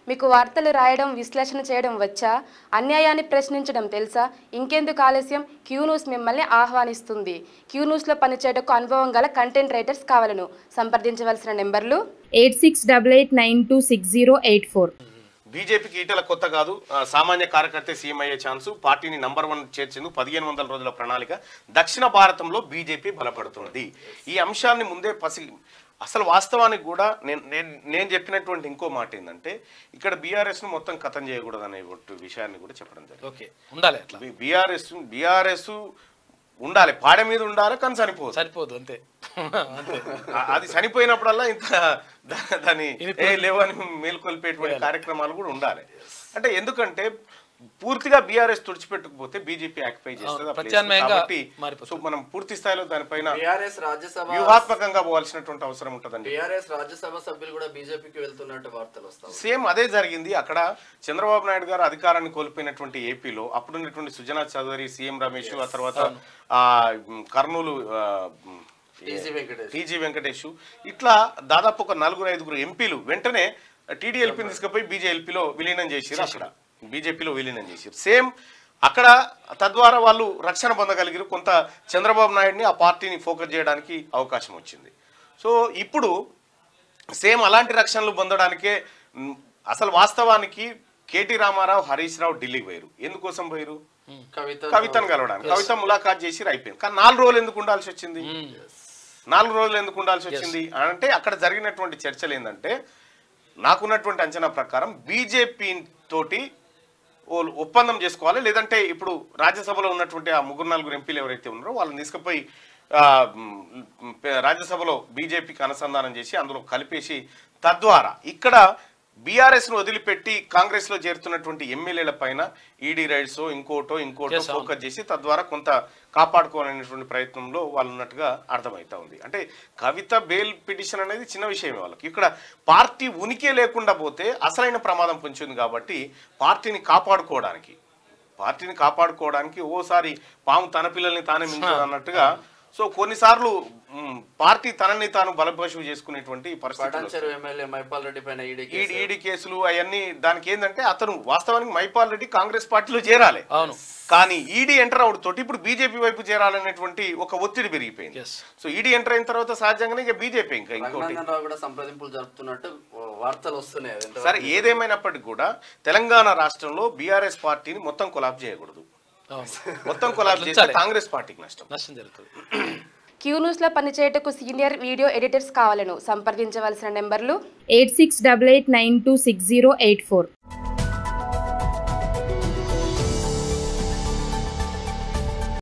మీకు వార్తలు రాయడం విశ్లేషణ చేయడం వచ్చా? అన్యాయాన్ని ప్రశ్నించడం తెలుసా? ఇంకెందుకు ఆలస్యం? క్యూ న్యూస్ మిమ్మల్ని ఆహ్వానిస్తుంది. క్యూ న్యూస్లో పనిచేయటకు అనుభవం గల కంటెంట్ రైటర్స్ కావాలను. సంప్రదించవలసిన నెంబర్లు 8688926084. బీజేపీకి ఈటల కొత్త కాదు. సామాన్య కార్యకర్త సీఎం అయ్యే ఛాన్సు. పార్టీని నంబర్ 1 చేర్చేందుకు 1500 రోజుల ప్రణాళిక. దక్షిణ భారతంలో బీజేపీ బలపడుతున్నది. ఈ అంశాన్ని ముందే అసలు వాస్తవానికి కూడా నేను చెప్పినటువంటి ఇంకో మాట ఏంటంటే ఇక్కడ బీఆర్ఎస్ను మొత్తం కథం చేయకూడదు అనే విషయాన్ని కూడా చెప్పడం జరిగింది. బీఆర్ఎస్ ఉండాలి, పాడ మీద ఉండాలి, కానీ సరిపోదు అంతే. అది చనిపోయినప్పుడల్లా ఇంత దాన్ని లేవని మేల్కొల్పేటువంటి కార్యక్రమాలు కూడా ఉండాలి. అంటే ఎందుకంటే పూర్తిగా బీఆర్ఎస్ తుడిచిపెట్టకపోతే బీజేపీ ఆక్యుపై చేస్తుంది. కాబట్టి మనం పూర్తి స్థాయిలో దానిపైన వ్యూహాత్మకంగా పోవాల్సినటువంటి అవసరం ఉంటుందండి. బీఆర్ఎస్ రాజ్యసభ సభ్యులు కూడా బీజేపీకి వెళ్తున్నట్టు వార్తలు వస్తాయి. సేమ్ అదే జరిగింది. అక్కడ చంద్రబాబు నాయుడు గారు అధికారాన్ని కోల్పోయినటువంటి ఏపీలో అప్పుడున్నటువంటి సుజనా చౌదరి, సీఎం రమేష్, ఆ తర్వాత కర్నూలు టీజీ వెంకటేష్, ఇట్లా దాదాపు ఒక 4-5 ఎంపీలు వెంటనే టీడీఎల్పీని తీసుకుపోయి బీజేఎల్పీలో విలీనం చేసారు. అక్కడ బీజేపీలో విలీనం చేసారు. సేమ్ అక్కడ తద్వారా వాళ్ళు రక్షణ పొందగలిగారు. కొంత చంద్రబాబు నాయుడిని ఆ పార్టీని ఫోకస్ చేయడానికి అవకాశం వచ్చింది. సో ఇప్పుడు సేమ్ అలాంటి రక్షణలు పొందడానికే అసలు వాస్తవానికి కేటీ రామారావు, హరీష్ రావు ఢిల్లీకి పోయారు. ఎందుకోసం పోయారు? కవితను కలవడానికి. కవిత ములాఖాత్ చేసి అయిపోయింది. కానీ 4 రోజులు ఎందుకు ఉండాల్సి వచ్చింది? 4 రోజులు ఎందుకు ఉండాల్సి వచ్చింది అంటే అక్కడ జరిగినటువంటి చర్చలు ఏంటంటే నాకున్నటువంటి అంచనా ప్రకారం బీజేపీ తోటి ఒప్పందం చేసుకోవాలి, లేదంటే ఇప్పుడు రాజ్యసభలో ఉన్నటువంటి ఆ 3-4 ఎంపీలు ఎవరైతే ఉన్నారో వాళ్ళని తీసుకుపోయి రాజ్యసభలో బీజేపీకి అనుసంధానం చేసి అందులో కలిపేసి తద్వారా ఇక్కడ బీఆర్ఎస్ను వదిలిపెట్టి కాంగ్రెస్లో చేరుతున్నటువంటి ఎమ్మెల్యేల పైన ఈడీ రైడ్స్ ఇంకోటో ఫోకస్ చేసి తద్వారా కొంత కాపాడుకోవాలనేటువంటి ప్రయత్నంలో వాళ్ళు ఉన్నట్టుగా అర్థమవుతా ఉంది. అంటే కవిత బెయిల్ పిటిషన్ అనేది చిన్న విషయమే వాళ్ళకి. ఇక్కడ పార్టీ ఉనికి లేకుండా పోతే అసలైన ప్రమాదం పొంచింది. కాబట్టి పార్టీని కాపాడుకోవడానికి ఓసారి పాము తన పిల్లల్ని తానే మించదు అన్నట్టుగా. సో కొన్నిసార్లు పార్టీ తనని తాను బలపశువు చేసుకునేటువంటి పరిస్థితులు, ఈడీ కేసులు అవన్నీ దానికి ఏంటంటే అతను వాస్తవానికి మైపాల్ రెడ్డి కాంగ్రెస్ పార్టీలో చేరాలి, కానీ ఈడీ ఎంటర్ అవడం తోటి ఇప్పుడు బీజేపీ వైపు చేరాలనేటువంటి ఒక ఒత్తిడి పెరిగిపోయింది. సో ఈడీ ఎంటర్ అయిన తర్వాత సహజంగానే ఇక బీజేపీ ఇంకోటి సంప్రదింపులు జరుపుతున్నట్టు వార్తలు వస్తున్నాయి. సరే, ఏదేమైనప్పటికీ కూడా తెలంగాణ రాష్ట్రంలో బీఆర్ఎస్ పార్టీని మొత్తం కొలాబ్ చేయకూడదు. మొత్తం కొలాబ్ చేస్తే కాంగ్రెస్ పార్టీకి నష్టం జరుగుతుంది. క్యూ న్యూస్ లో పనిచేయటకు సీనియర్ వీడియో ఎడిటర్స్ కావాలను. సంప్రదించవలసిన నెంబర్లు 8688926084.